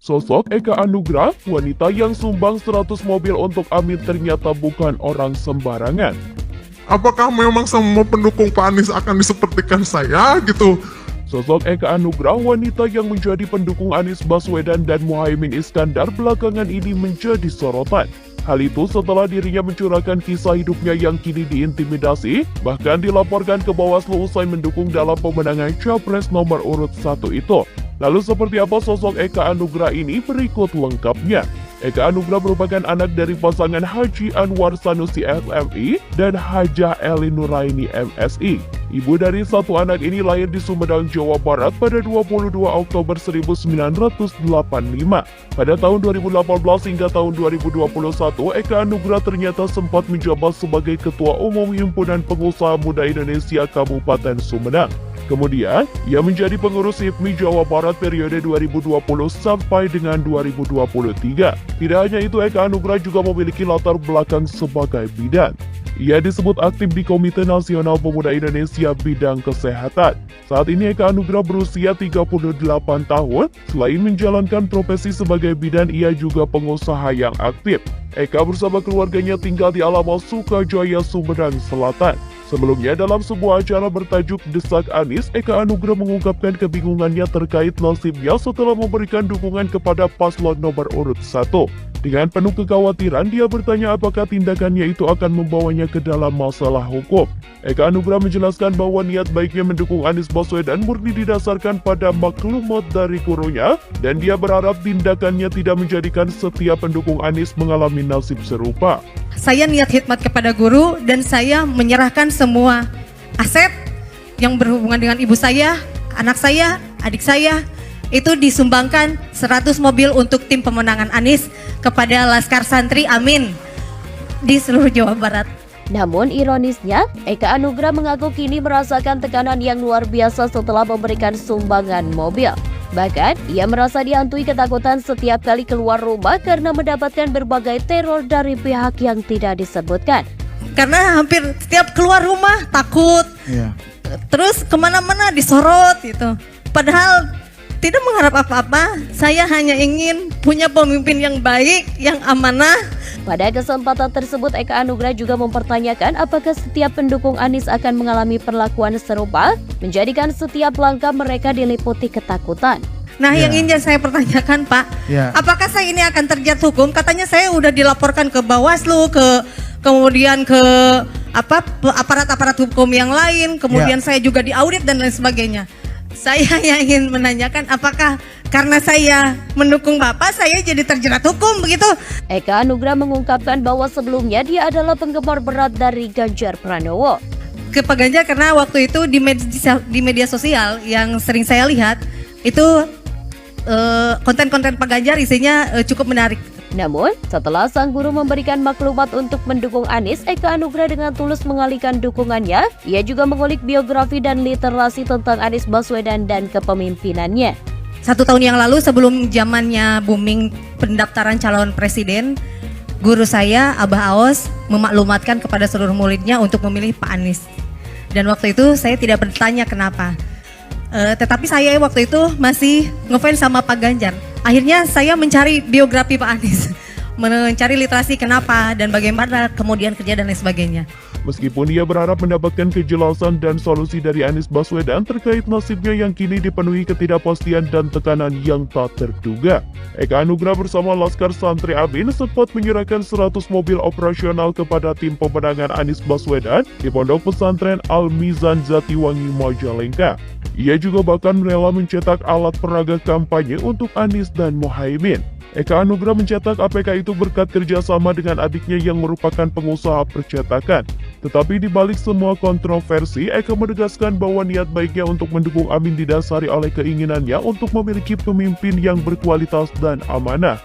Sosok Eka Anugrah, wanita yang sumbang 100 mobil untuk Amin ternyata bukan orang sembarangan. Apakah memang semua pendukung Pak Anies akan disepertikan saya gitu? Sosok Eka Anugrah, wanita yang menjadi pendukung Anies Baswedan dan Muhaimin Iskandar belakangan ini menjadi sorotan. Hal itu setelah dirinya mencurahkan kisah hidupnya yang kini diintimidasi, bahkan dilaporkan ke Bawaslu usai mendukung dalam pemenangan Capres nomor urut 1 itu. Lalu seperti apa sosok Eka Anugrah ini? Berikut lengkapnya. Eka Anugrah merupakan anak dari pasangan Haji Anwar Sanusi FMI dan Hajah Eli Nuraini MSI. Ibu dari satu anak ini lahir di Sumedang, Jawa Barat pada 22 Oktober 1985. Pada tahun 2018 hingga tahun 2021, Eka Anugrah ternyata sempat menjabat sebagai Ketua Umum Himpunan Pengusaha Muda Indonesia Kabupaten Sumedang. Kemudian, ia menjadi pengurus HIPMI Jawa Barat periode 2020 sampai dengan 2023. Tidak hanya itu, Eka Anugrah juga memiliki latar belakang sebagai bidan. Ia disebut aktif di Komite Nasional Pemuda Indonesia bidang kesehatan. Saat ini Eka Anugrah berusia 38 tahun. Selain menjalankan profesi sebagai bidan, ia juga pengusaha yang aktif. Eka bersama keluarganya tinggal di Alamos, Sukajaya, Sumedang Selatan. Sebelumnya dalam sebuah acara bertajuk Desak Anies, Eka Anugrah mengungkapkan kebingungannya terkait nasibnya setelah memberikan dukungan kepada paslon nomor urut 1. Dengan penuh kekhawatiran, dia bertanya apakah tindakannya itu akan membawanya ke dalam masalah hukum. Eka Anugrah menjelaskan bahwa niat baiknya mendukung Anies Baswedan murni didasarkan pada maklumat dari gurunya, dan dia berharap tindakannya tidak menjadikan setiap pendukung Anies mengalami nasib serupa. Saya niat khidmat kepada guru dan saya menyerahkan semua aset yang berhubungan dengan ibu saya, anak saya, adik saya, itu disumbangkan 100 mobil untuk tim pemenangan Anies kepada Laskar Santri Amin di seluruh Jawa Barat. Namun ironisnya, Eka Anugrah mengaku kini merasakan tekanan yang luar biasa setelah memberikan sumbangan mobil. Bahkan, ia merasa dihantui ketakutan setiap kali keluar rumah karena mendapatkan berbagai teror dari pihak yang tidak disebutkan. Karena hampir setiap keluar rumah takut, terus kemana-mana disorot gitu. Padahal tidak mengharap apa-apa, saya hanya ingin punya pemimpin yang baik, yang amanah. Pada kesempatan tersebut, Eka Anugrah juga mempertanyakan apakah setiap pendukung Anies akan mengalami perlakuan serupa, menjadikan setiap langkah mereka diliputi ketakutan. Nah, yang ingin saya pertanyakan, Pak, apakah saya ini akan terjerat hukum? Katanya saya udah dilaporkan ke Bawaslu, kemudian ke aparat-aparat hukum yang lain, kemudian saya juga diaudit dan lain sebagainya. Saya yang ingin menanyakan apakah karena saya mendukung Bapak saya jadi terjerat hukum begitu? Eka Anugrah mengungkapkan bahwa sebelumnya dia adalah penggemar berat dari Ganjar Pranowo. Ke Pak Ganjar karena waktu itu di media sosial yang sering saya lihat itu konten-konten Pak Ganjar isinya cukup menarik. Namun, setelah sang guru memberikan maklumat untuk mendukung Anies, Eka Anugrah dengan tulus mengalihkan dukungannya. Ia juga mengulik biografi dan literasi tentang Anies Baswedan dan kepemimpinannya. 1 tahun yang lalu sebelum zamannya booming pendaftaran calon presiden, guru saya, Abah Aos, memaklumatkan kepada seluruh muridnya untuk memilih Pak Anies. Dan waktu itu saya tidak bertanya kenapa. Tetapi saya waktu itu masih ngefans sama Pak Ganjar. Akhirnya saya mencari biografi Pak Anies, mencari literasi kenapa dan bagaimana kemudian kerja dan lain sebagainya. Meskipun ia berharap mendapatkan kejelasan dan solusi dari Anies Baswedan terkait nasibnya yang kini dipenuhi ketidakpastian dan tekanan yang tak terduga. Eka Anugrah bersama Laskar Santri Amin sempat menyerahkan 100 mobil operasional kepada tim pemenangan Anies Baswedan di Pondok Pesantren Al-Mizan Jatiwangi, Majalengka. Ia juga bahkan rela mencetak alat peraga kampanye untuk Anies dan Muhaimin. Eka Anugrah mencetak APK itu berkat kerjasama dengan adiknya yang merupakan pengusaha percetakan. Tetapi di balik semua kontroversi, Eka menegaskan bahwa niat baiknya untuk mendukung Amin didasari oleh keinginannya untuk memiliki pemimpin yang berkualitas dan amanah.